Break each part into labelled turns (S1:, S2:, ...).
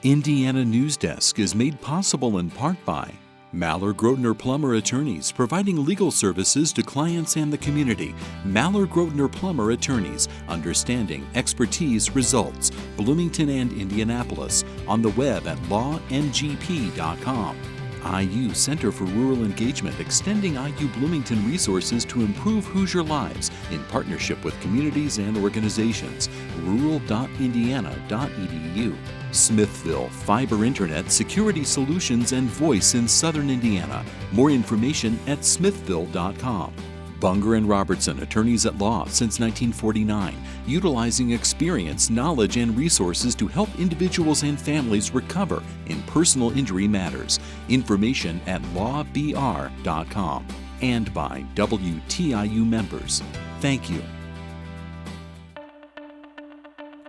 S1: Indiana Newsdesk is made possible in part by Maller Grotner Plummer Attorneys, providing legal services to clients and the community. Maller Grotner Plummer Attorneys, understanding, expertise, results. Bloomington and Indianapolis, on the web at lawngp.com. IU Center for Rural Engagement, extending IU Bloomington resources to improve Hoosier lives in partnership with communities and organizations. rural.indiana.edu. Smithville, fiber internet, security solutions, and voice in Southern Indiana. More information at smithville.com. Bunger and Robertson, attorneys at law since 1949, utilizing experience, knowledge, and resources to help individuals and families recover in personal injury matters. Information at lawbr.com. And by WTIU members. Thank you.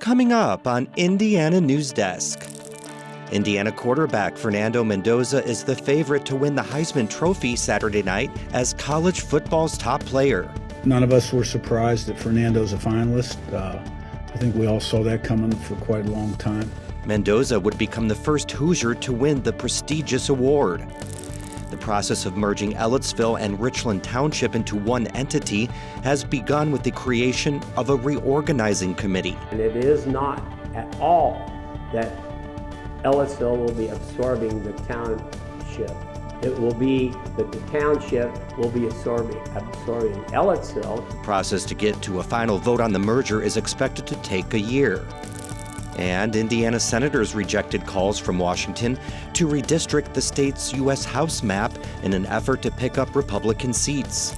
S2: Coming up on Indiana Newsdesk. Indiana quarterback Fernando Mendoza is the favorite to win the Heisman Trophy Saturday night as college football's top player.
S3: None of us were surprised that Fernando's a finalist. I think we all saw that coming for quite a long time.
S2: Mendoza would become the first Hoosier to win the prestigious award. The process of merging Ellettsville and Richland Township into one entity has begun with the creation of a reorganizing committee.
S4: And it is not at all that Ellettsville will be absorbing the township. It will be that the township will be absorbing Ellettsville.
S2: The process to get to a final vote on the merger is expected to take a year. And Indiana senators rejected calls from Washington to redistrict the state's U.S. House map in an effort to pick up Republican seats.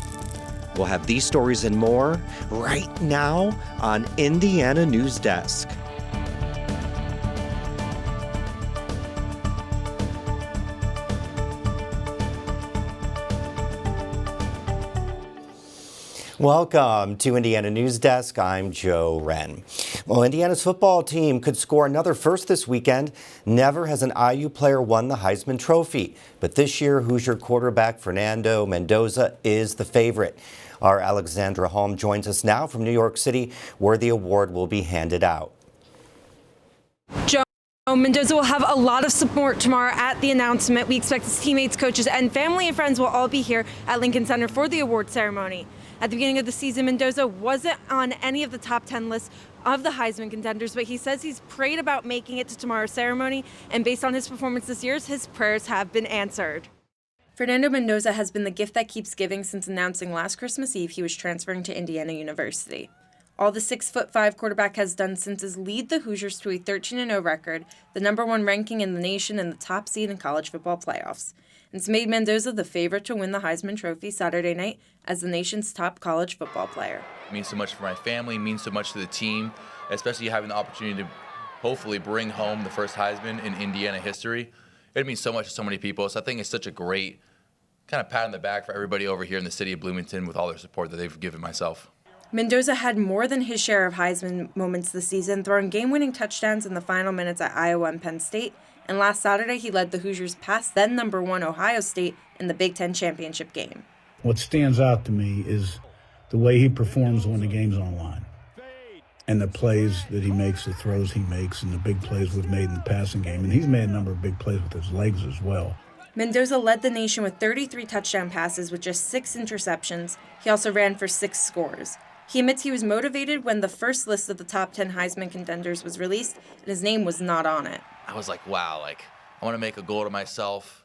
S2: We'll have these stories and more right now on Indiana Newsdesk. Welcome to Indiana Newsdesk. I'm Joe Wren. Well, Indiana's football team could score another first this weekend. Never has an IU player won the Heisman Trophy, but this year Hoosier quarterback Fernando Mendoza is the favorite. Our Alexandra Holm joins us now from New York City, where the award will be handed out.
S5: Joe, Mendoza will have a lot of support tomorrow at the announcement. We expect his teammates, coaches, and family and friends will all be here at Lincoln Center for the award ceremony. At the beginning of the season, Mendoza wasn't on any of the top 10 lists of the Heisman contenders, but he says he's prayed about making it to tomorrow's ceremony, and based on his performance this year, his prayers have been answered. Fernando Mendoza has been the gift that keeps giving since announcing last Christmas Eve he was transferring to Indiana University. All the 6'5" quarterback has done since is lead the Hoosiers to a 13-0 record, the #1 ranking in the nation, and the top seed in college football playoffs. It's made Mendoza the favorite to win the Heisman Trophy Saturday night as the nation's top college football player.
S6: It means so much for my family, means so much to the team, especially having the opportunity to hopefully bring home the first Heisman in Indiana history. It means so much to so many people, so I think it's such a great kind of pat on the back for everybody over here in the city of Bloomington with all their support that they've given myself.
S5: Mendoza had more than his share of Heisman moments this season, throwing game-winning touchdowns in the final minutes at Iowa and Penn State. And last Saturday, he led the Hoosiers past then #1 Ohio State in the Big Ten championship game.
S3: What stands out to me is the way he performs when the game's on the line, and the plays that he makes, the throws he makes, and the big plays we've made in the passing game. And he's made a number of big plays with his legs as well.
S5: Mendoza led the nation with 33 touchdown passes with just 6 interceptions. He also ran for 6 scores. He admits he was motivated when the first list of the top 10 Heisman contenders was released, and his name was not on it.
S6: I was like, wow, I want to make a goal to myself,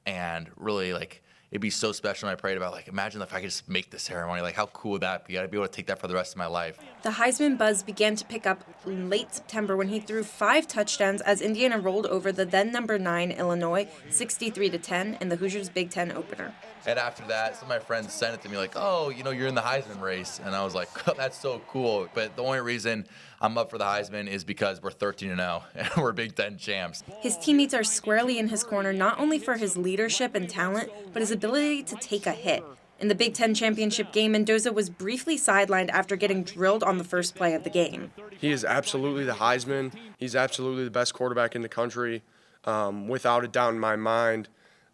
S6: and really, it'd be so special. And I prayed about, imagine if I could just make the ceremony. How cool would that be? I'd be able to take that for the rest of my life.
S5: The Heisman buzz began to pick up in late September when he threw 5 touchdowns as Indiana rolled over the then #9 Illinois 63-10 in the Hoosiers Big Ten opener.
S6: And after that, some of my friends sent it to me you're in the Heisman race. And I was like, oh, that's so cool. But the only reason I'm up for the Heisman is because we're 13-0 and we're Big Ten champs.
S5: His teammates are squarely in his corner, not only for his leadership and talent, but his ability to take a hit. In the Big Ten championship game, Mendoza was briefly sidelined after getting drilled on the first play of the game.
S7: He is absolutely the Heisman. He's absolutely the best quarterback in the country, without a doubt in my mind.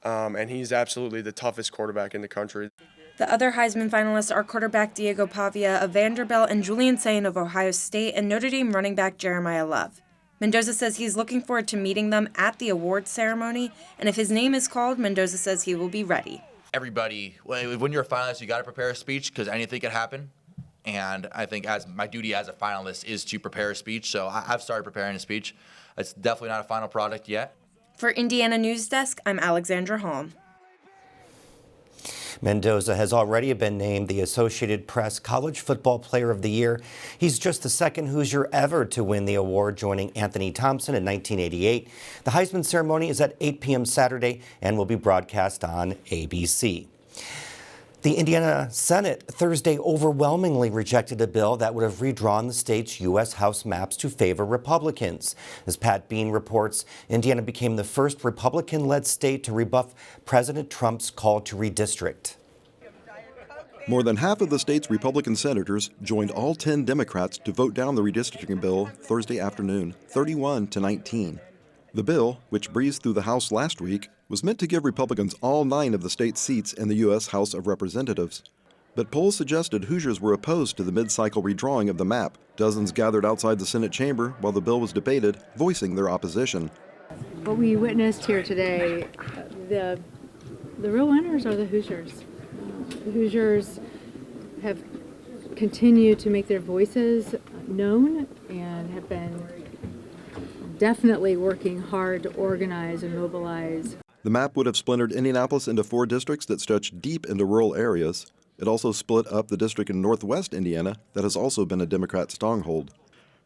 S7: And he's absolutely the toughest quarterback in the country.
S5: The other Heisman finalists are quarterback Diego Pavia of Vanderbilt and Julian Sayin of Ohio State and Notre Dame running back Jeremiah Love. Mendoza says he's looking forward to meeting them at the awards ceremony, and if his name is called, Mendoza says he will be ready.
S6: Everybody, when you're a finalist, you got to prepare a speech because anything could happen. And I think as my duty as a finalist is to prepare a speech, so I've started preparing a speech. It's definitely not a final product yet.
S5: For Indiana Newsdesk, I'm Alexandra Holm.
S2: Mendoza has already been named the Associated Press College Football Player of the Year. He's just the second Hoosier ever to win the award, joining Anthony Thompson in 1988. The Heisman ceremony is at 8 p.m. Saturday and will be broadcast on ABC. The Indiana Senate Thursday overwhelmingly rejected a bill that would have redrawn the state's U.S. House maps to favor Republicans. As Pat Bean reports, Indiana became the first Republican-led state to rebuff President Trump's call to redistrict.
S8: More than half of the state's Republican senators joined all 10 Democrats to vote down the redistricting bill Thursday afternoon, 31 to 19. The bill, which breezed through the House last week, was meant to give Republicans all 9 of the state's seats in the U.S. House of Representatives. But polls suggested Hoosiers were opposed to the mid-cycle redrawing of the map. Dozens gathered outside the Senate chamber while the bill was debated, voicing their opposition.
S9: What we witnessed here today, the real winners are the Hoosiers. The Hoosiers have continued to make their voices known and have been definitely working hard to organize and mobilize.
S8: The map would have splintered Indianapolis into 4 districts that stretch deep into rural areas. It also split up the district in northwest Indiana that has also been a Democrat stronghold.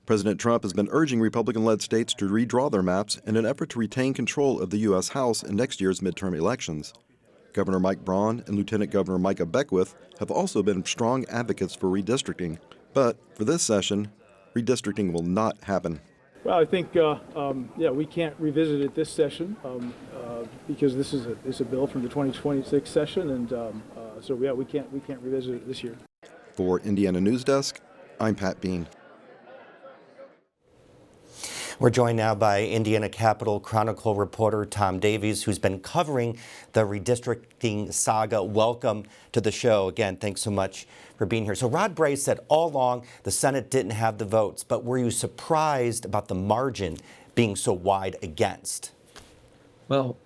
S8: President Trump has been urging Republican-led states to redraw their maps in an effort to retain control of the U.S. House in next year's midterm elections. Governor Mike Braun and Lieutenant Governor Micah Beckwith have also been strong advocates for redistricting. But for this session, redistricting will not happen.
S10: Well, I think, we can't revisit it this session because this is a bill from the 2026 session, and we can't revisit it this year.
S8: For Indiana Newsdesk, I'm Pat Bean.
S2: We're joined now by Indiana Capitol Chronicle reporter Tom Davies, who's been covering the redistricting saga. Welcome to the show. Again, thanks so much for being here. So Rod Bray said all along the Senate didn't have the votes, but were you surprised about the margin being so wide against?
S11: Well,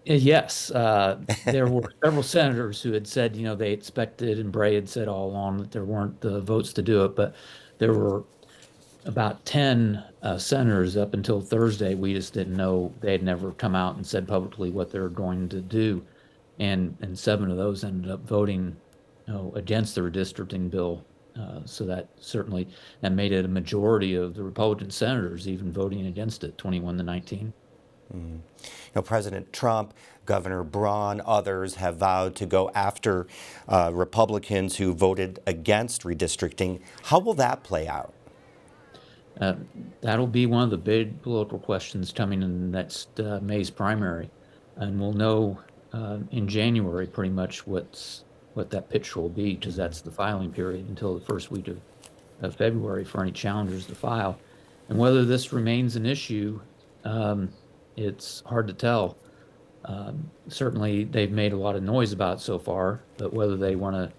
S11: yes. There were several senators who had said, they expected, and Bray had said all along that there weren't the votes to do it, but there were about 10 senators up until Thursday. We just didn't know. They had never come out and said publicly what they were going to do. And 7 of those ended up voting against the redistricting bill. So that certainly made it a majority of the Republican senators even voting against it, 21 to 19.
S2: President Trump, Governor Braun, others have vowed to go after Republicans who voted against redistricting. How will that play out?
S11: That'll be one of the big political questions coming in the next May's primary, and we'll know in January pretty much what that picture will be, because that's the filing period until the first week of February for any challengers to file. And whether this remains an issue, it's hard to tell. Certainly, they've made a lot of noise about it so far, but whether they want to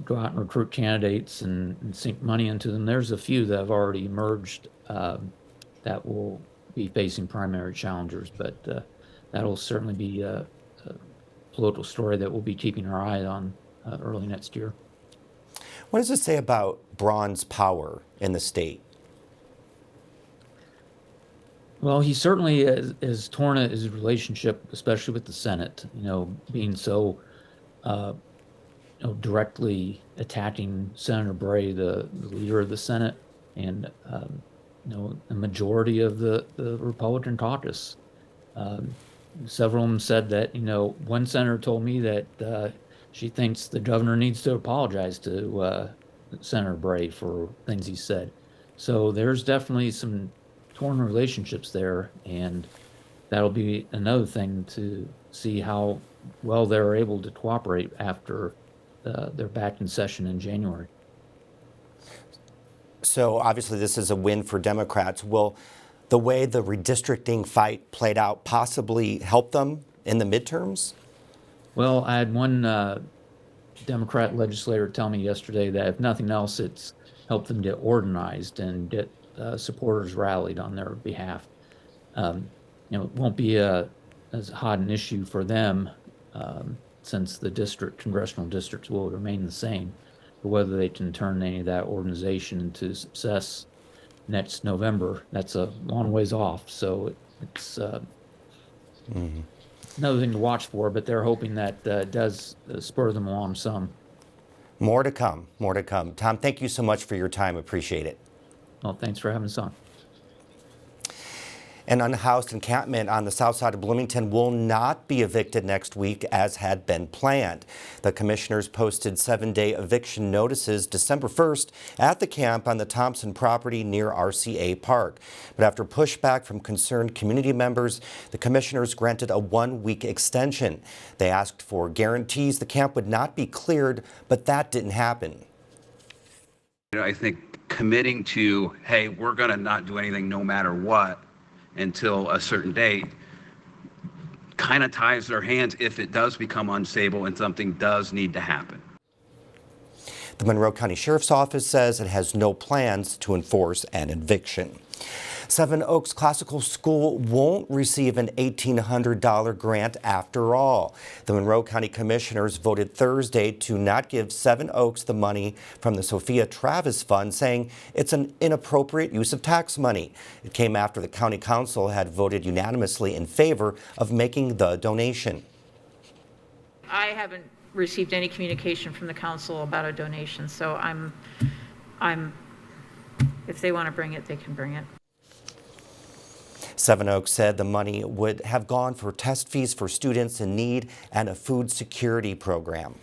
S11: go out and recruit candidates and sink money into them. There's a few that have already emerged that will be facing primary challengers, but that'll certainly be a political story that we'll be keeping our eye on early next year.
S2: What does it say about Braun's power in the state?
S11: Well, he certainly has torn at his relationship, especially with the Senate, being so directly attacking Senator Bray, the leader of the Senate, and the majority of the Republican caucus. Several of them said that, one senator told me that she thinks the governor needs to apologize to Senator Bray for things he said. So there's definitely some torn relationships there, and that'll be another thing to see how well they're able to cooperate after they're back in session in January.
S2: So obviously this is a win for Democrats. Will the way the redistricting fight played out possibly help them in the midterms?
S11: Well, I had one Democrat legislator tell me yesterday that if nothing else, it's helped them get organized and get supporters rallied on their behalf. It won't be as hot an issue for them since the congressional districts will remain the same. But whether they can turn any of that organization into success next November, that's a long ways off. So it's another thing to watch for, but they're hoping that does spur them along some.
S2: More to come, more to come. Tom, thank you so much for your time. Appreciate it.
S11: Well, thanks for having us on.
S2: An unhoused encampment on the south side of Bloomington will not be evicted next week as had been planned. The commissioners posted 7-day eviction notices December 1st at the camp on the Thompson property near RCA Park. But after pushback from concerned community members, the commissioners granted a 1-week extension. They asked for guarantees the camp would not be cleared, but that didn't happen.
S12: I think committing to, hey, we're going to not do anything no matter what until a certain date kind of ties their hands if it does become unstable and something does need to happen.
S2: The Monroe County Sheriff's Office says it has no plans to enforce an eviction. Seven Oaks Classical School won't receive an $1,800 grant after all. The Monroe County Commissioners voted Thursday to not give Seven Oaks the money from the Sophia Travis Fund, saying it's an inappropriate use of tax money. It came after the County Council had voted unanimously in favor of making the donation.
S13: I haven't received any communication from the council about a donation, so if they want to bring it, they can bring it.
S2: Seven Oaks said the money would have gone for test fees for students in need and a food security program.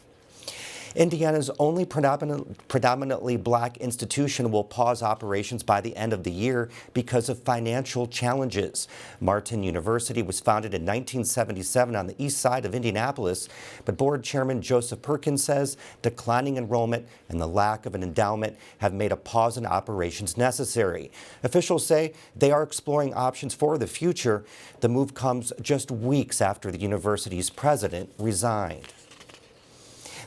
S2: Indiana's only predominantly black institution will pause operations by the end of the year because of financial challenges. Martin University was founded in 1977 on the east side of Indianapolis, but board chairman Joseph Perkins says declining enrollment and the lack of an endowment have made a pause in operations necessary. Officials say they are exploring options for the future. The move comes just weeks after the university's president resigned.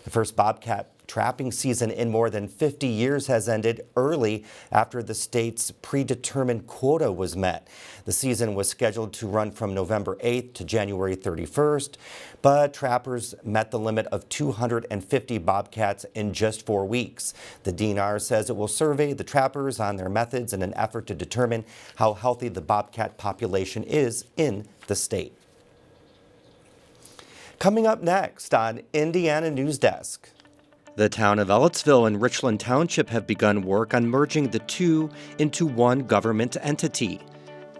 S2: The first bobcat trapping season in more than 50 years has ended early after the state's predetermined quota was met. The season was scheduled to run from November 8th to January 31st, but trappers met the limit of 250 bobcats in just 4 weeks. The DNR says it will survey the trappers on their methods in an effort to determine how healthy the bobcat population is in the state. Coming up next on Indiana Newsdesk. The town of Ellettsville and Richland Township have begun work on merging the two into one government entity.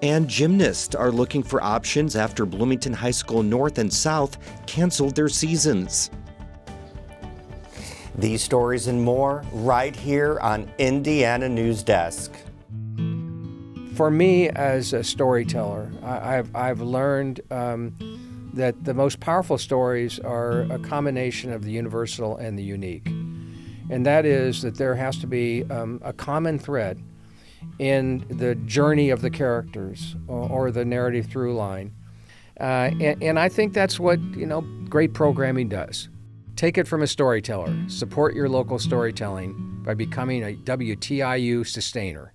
S2: And gymnasts are looking for options after Bloomington High School North and South canceled their seasons. These stories and more right here on Indiana Newsdesk.
S14: For me as a storyteller, I've learned that the most powerful stories are a combination of the universal and the unique. And that is that there has to be a common thread in the journey of the characters or the narrative through line. And I think that's what, great programming does. Take it from a storyteller. Support your local storytelling by becoming a WTIU sustainer.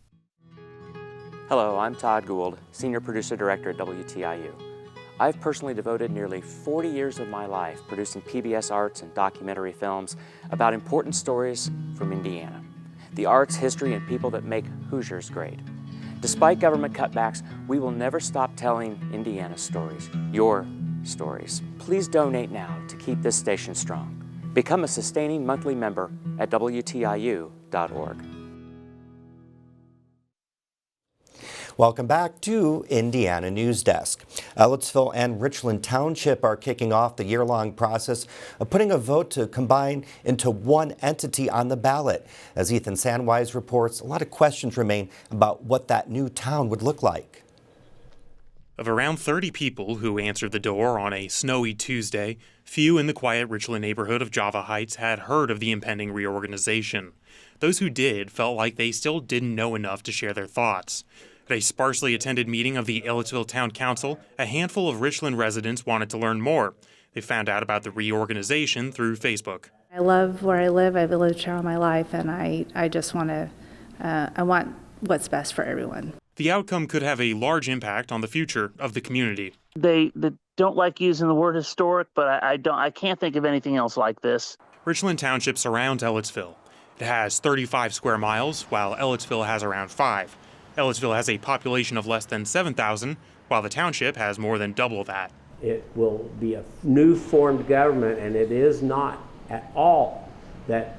S15: Hello, I'm Todd Gould, Senior Producer Director at WTIU. I've personally devoted nearly 40 years of my life producing PBS arts and documentary films about important stories from Indiana, the arts, history, and people that make Hoosiers great. Despite government cutbacks, we will never stop telling Indiana's stories, your stories. Please donate now to keep this station strong. Become a sustaining monthly member at WTIU.org.
S2: Welcome back to Indiana Newsdesk. Ellettsville and Richland Township are kicking off the year-long process of putting a vote to combine into one entity on the ballot. As Ethan Sandwise reports, a lot of questions remain about what that new town would look like.
S16: Of around 30 people who answered the door on a snowy Tuesday, few in the quiet Richland neighborhood of Java Heights had heard of the impending reorganization. Those who did felt like they still didn't know enough to share their thoughts. At a sparsely attended meeting of the Ellettsville Town Council, a handful of Richland residents wanted to learn more. They found out about the reorganization through Facebook.
S17: I love where I live. I've lived here all my life, and I just want to, I want
S9: what's best for everyone.
S16: The outcome could have a large impact on the future of the community.
S17: They don't like using the word historic, but I can't think of anything else like this.
S16: Richland Township surrounds Ellettsville. It has 35 square miles, while Ellettsville has around 5. Ellettsville has a population of less than 7,000, while the township has more than double that.
S4: It will be a new formed government, and it is not at all that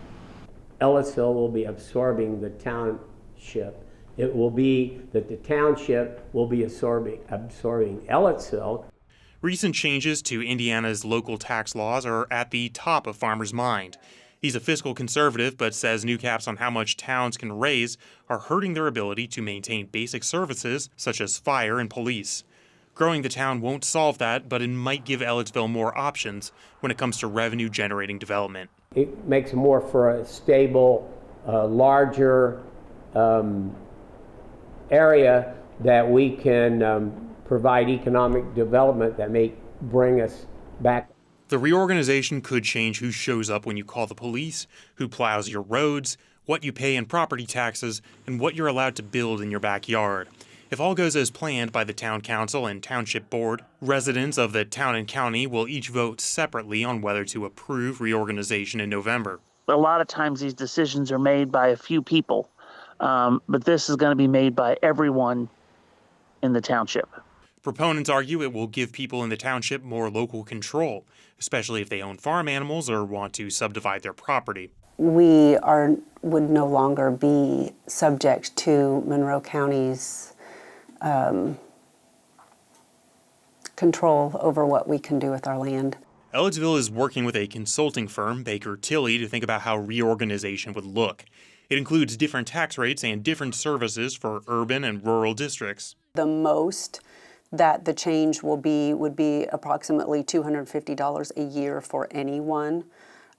S4: Ellettsville will be absorbing the township. It will be that the township will be absorbing Ellettsville.
S16: Recent changes to Indiana's local tax laws are at the top of Farmer's mind. He's a fiscal conservative, but says new caps on how much towns can raise are hurting their ability to maintain basic services such as fire and police. Growing the town won't solve that, but it might give Ellettsville more options when it comes to revenue-generating development.
S4: It makes more for a stable, larger area that we can provide economic development that may bring us back.
S16: The reorganization could change who shows up when you call the police, who plows your roads, what you pay in property taxes, and what you're allowed to build in your backyard. If all goes as planned by the town council and township board, residents of the town and county will each vote separately on whether to approve reorganization in November.
S17: A lot of times these decisions are made by a few people, but this is going to be made by everyone in the township.
S16: Proponents argue it will give people in the township more local control, especially if they own farm animals or want to subdivide their property.
S18: We would no longer be subject to Monroe County's control over what we can do with our land.
S16: Ellettsville is working with a consulting firm, Baker Tilly, to think about how reorganization would look. It includes different tax rates and different services for urban and rural districts.
S18: The most that the change would be approximately $250 a year for anyone,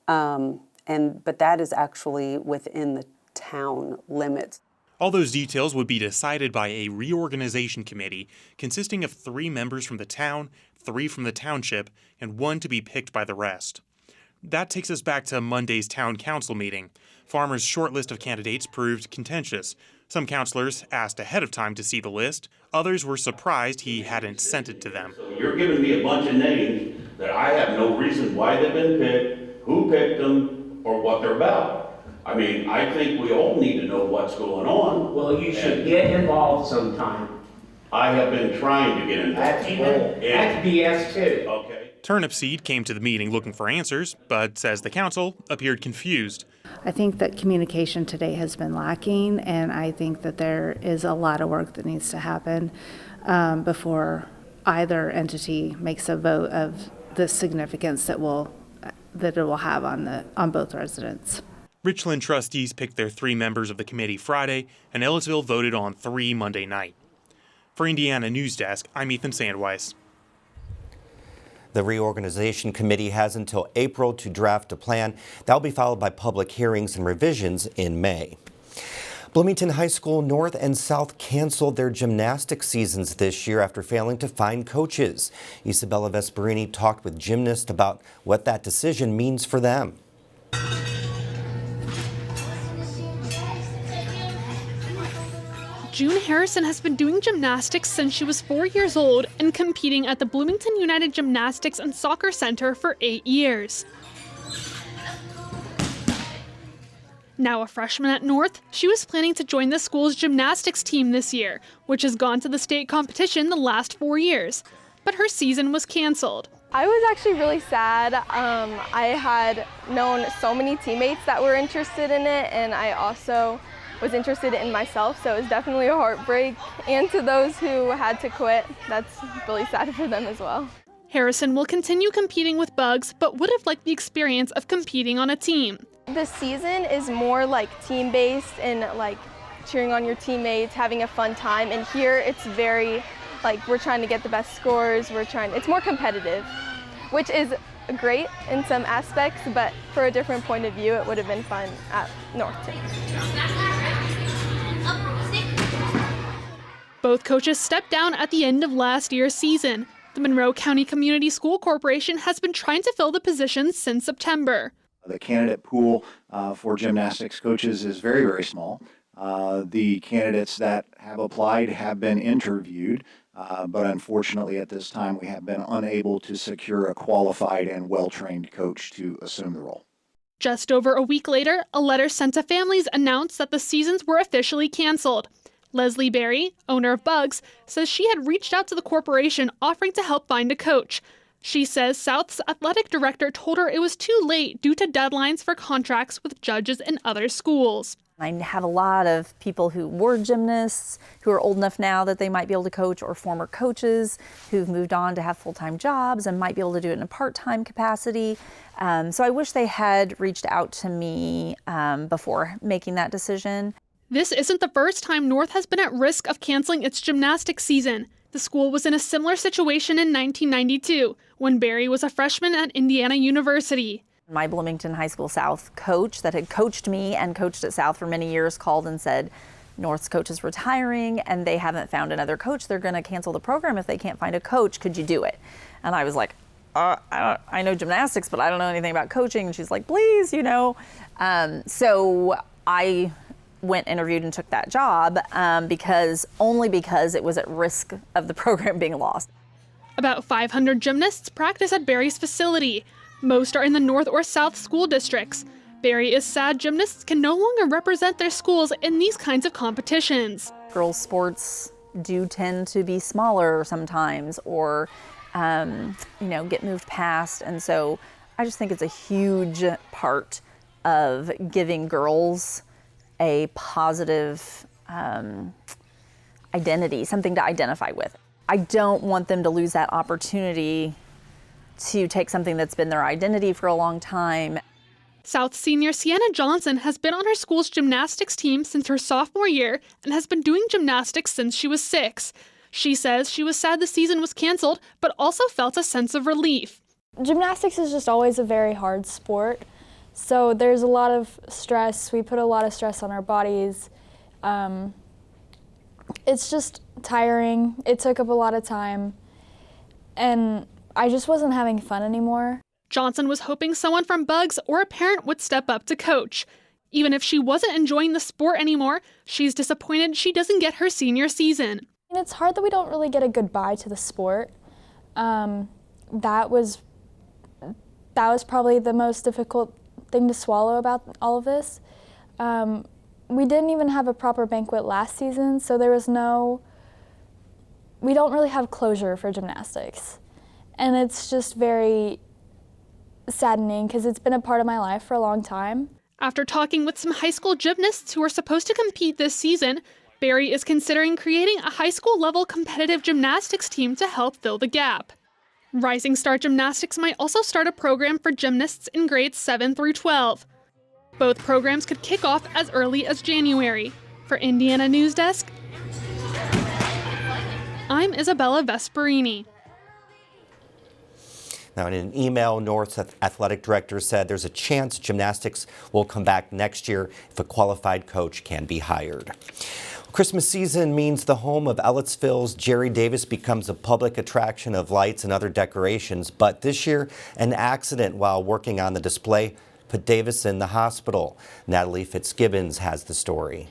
S18: but that is actually within the town limits.
S16: All those details would be decided by a reorganization committee consisting of 3 members from the town, 3 from the township, and 1 to be picked by the rest. That takes us back to Monday's town council meeting. Farmer's short list of candidates proved contentious. Some councilors asked ahead of time to see the list. Others were surprised he hadn't sent it to them.
S19: So you're giving me a bunch of names that I have no reason why they've been picked, who picked them, or what they're about. I mean, I think we all need to know what's going on.
S4: Well, you should get involved sometime.
S19: I have been trying to get involved.
S4: That's BS too.
S19: Okay.
S16: Turnipseed came to the meeting looking for answers, but says the council appeared confused.
S9: I think that communication today has been lacking, and I think that there is a lot of work that needs to happen before either entity makes a vote of the significance that it will have on both residents.
S16: Richland trustees picked their 3 members of the committee Friday, and Ellettsville voted on 3 Monday night. For Indiana Newsdesk, I'm Ethan Sandweiss.
S2: The reorganization committee has until April to draft a plan. That will be followed by public hearings and revisions in May. Bloomington High School North and South canceled their gymnastics seasons this year after failing to find coaches. Isabella Vesperini talked with gymnasts about what that decision means for them.
S20: June Harrison has been doing gymnastics since she was 4 years old and competing at the Bloomington United Gymnastics and Soccer Center for 8 years. Now a freshman at North, she was planning to join the school's gymnastics team this year, which has gone to the state competition the last 4 years. But her season was canceled.
S21: I was actually really sad. I had known so many teammates that were interested in it, and I also was interested in myself, so it was definitely a heartbreak. And to those who had to quit, that's really sad for them as well.
S20: Harrison will continue competing with Bugs, but would have liked the experience of competing on a team.
S21: The season is more like team-based and like cheering on your teammates, having a fun time. And here it's very like we're trying to get the best scores. It's more competitive, which is great in some aspects, but for a different point of view, it would have been fun at Northton.
S20: Both coaches stepped down at the end of last year's season. The Monroe County Community School Corporation has been trying to fill the positions since September.
S22: The candidate pool for gymnastics coaches is very, very small.
S1: The candidates that have applied have been interviewed, but unfortunately at this time we have been unable to secure a qualified and well-trained coach to assume the role.
S20: Just over a week later, a letter sent to families announced that the seasons were officially canceled. Leslie Berry, owner of Bugs, says she had reached out to the corporation offering to help find a coach. She says South's athletic director told her it was too late due to deadlines for contracts with judges in other schools.
S22: I have a lot of people who were gymnasts who are old enough now that they might be able to coach, or former coaches who've moved on to have full-time jobs and might be able to do it in a part-time capacity. So I wish they had reached out to me before making that decision.
S20: This isn't the first time North has been at risk of canceling its gymnastics season. The school was in a similar situation in 1992 when Berry was a freshman at Indiana University.
S22: My Bloomington High School South coach that had coached me and coached at South for many years called and said, North's coach is retiring and they haven't found another coach. They're going to cancel the program if they can't find a coach. Could you do it? And I was like, I know gymnastics, but I don't know anything about coaching. And she's like, please, you know. So I went, interviewed, and took that job because it was at risk of the program being lost.
S20: About 500 gymnasts practice at Berry's facility. Most are in the North or South school districts. Berry is sad gymnasts can no longer represent their schools in these kinds of competitions.
S22: Girls' sports do tend to be smaller sometimes, or get moved past. And so I just think it's a huge part of giving girls a positive identity, something to identify with. I don't want them to lose that opportunity to take something that's been their identity for a long time.
S20: South senior Sienna Johnson has been on her school's gymnastics team since her sophomore year and has been doing gymnastics since she was 6. She says she was sad the season was canceled, but also felt a sense of relief.
S23: Gymnastics is just always a very hard sport, so there's a lot of stress. We put a lot of stress on our bodies. It's just tiring. It took up a lot of time, and I just wasn't having fun anymore.
S20: Johnson was hoping someone from Bugs or a parent would step up to coach. Even if she wasn't enjoying the sport anymore, she's disappointed she doesn't get her senior season.
S23: And it's hard that we don't really get a goodbye to the sport. That was probably the most difficult thing to swallow about all of this. We didn't even have a proper banquet last season, so we don't really have closure for gymnastics. And it's just very saddening because it's been a part of my life for a long time.
S20: After talking with some high school gymnasts who are supposed to compete this season, Berry is considering creating a high school level competitive gymnastics team to help fill the gap. Rising Star Gymnastics might also start a program for gymnasts in grades 7 through 12. Both programs could kick off as early as January. For Indiana Newsdesk, I'm Isabella Vesperini.
S2: Now, in an email, North's athletic director said there's a chance gymnastics will come back next year if a qualified coach can be hired. Christmas season means the home of Ellettsville's Jerry Davis becomes a public attraction of lights and other decorations. But this year, an accident while working on the display put Davis in the hospital. Natalie Fitzgibbons has the story.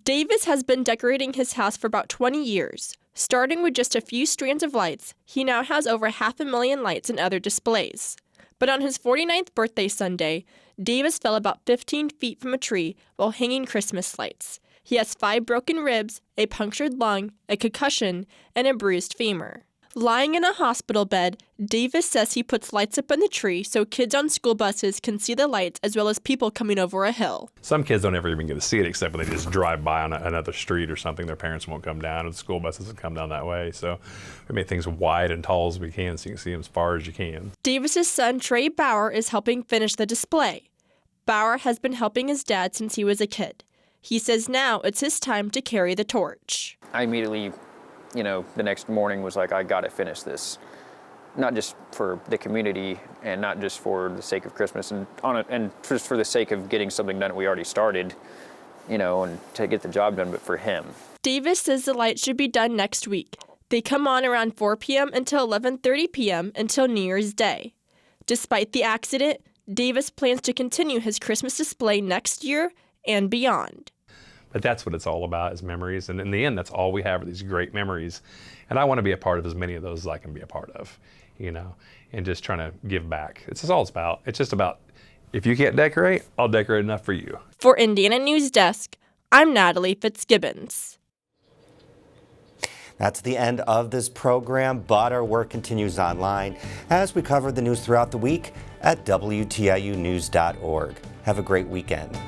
S24: Davis has been decorating his house for about 20 years. Starting with just a few strands of lights, he now has over 500,000 lights and other displays. But on his 49th birthday Sunday, Davis fell about 15 feet from a tree while hanging Christmas lights. He has 5 broken ribs, a punctured lung, a concussion, and a bruised femur. Lying in a hospital bed, Davis says he puts lights up in the tree so kids on school buses can see the lights as well as people coming over a hill.
S25: Some kids don't ever even get to see it except when they just drive by on another street or something. Their parents won't come down, or the school buses will come down that way. So we make things wide and tall as we can so you can see them as far as you can.
S24: Davis's son, Trey Bauer, is helping finish the display. Bauer has been helping his dad since he was a kid. He says now it's his time to carry the torch.
S26: I immediately, the next morning was like, I got to finish this. Not just for the community and not just for the sake of Christmas and just for the sake of getting something done that we already started, and to get the job done, but for him.
S24: Davis says the lights should be done next week. They come on around 4 p.m. until 11:30 p.m. until New Year's Day. Despite the accident, Davis plans to continue his Christmas display next year and beyond.
S25: But that's what it's all about, is memories. And in the end, that's all we have are these great memories. And I want to be a part of as many of those as I can be a part of, and just trying to give back. It's just all it's about. It's just about, if you can't decorate, I'll decorate enough for you.
S24: For Indiana Newsdesk, I'm Natalie Fitzgibbons.
S2: That's the end of this program, but our work continues online as we cover the news throughout the week at WTIUnews.org. Have a great weekend.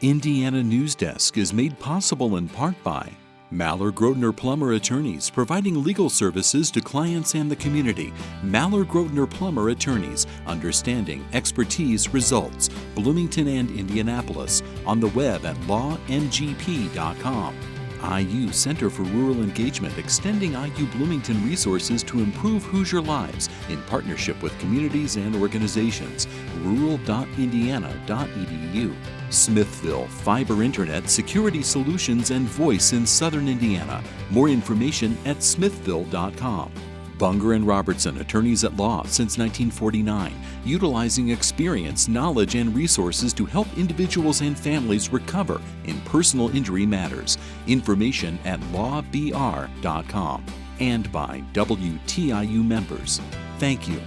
S3: Indiana Newsdesk is made possible in part by Maller Grosvenor Plummer Attorneys, providing legal services to clients and the community. Maller Grosvenor Plummer Attorneys, understanding, expertise, results. Bloomington and Indianapolis, on the web at lawngp.com. IU Center for Rural Engagement, extending IU Bloomington resources to improve Hoosier lives in partnership with communities and organizations. rural.indiana.edu. Smithville, fiber internet, security solutions, and voice in Southern Indiana. More information at smithville.com. Bunger and Robertson, attorneys at law since 1949, utilizing experience, knowledge, and resources to help individuals and families recover in personal injury matters. Information at lawbr.com. And by WTIU members. Thank you.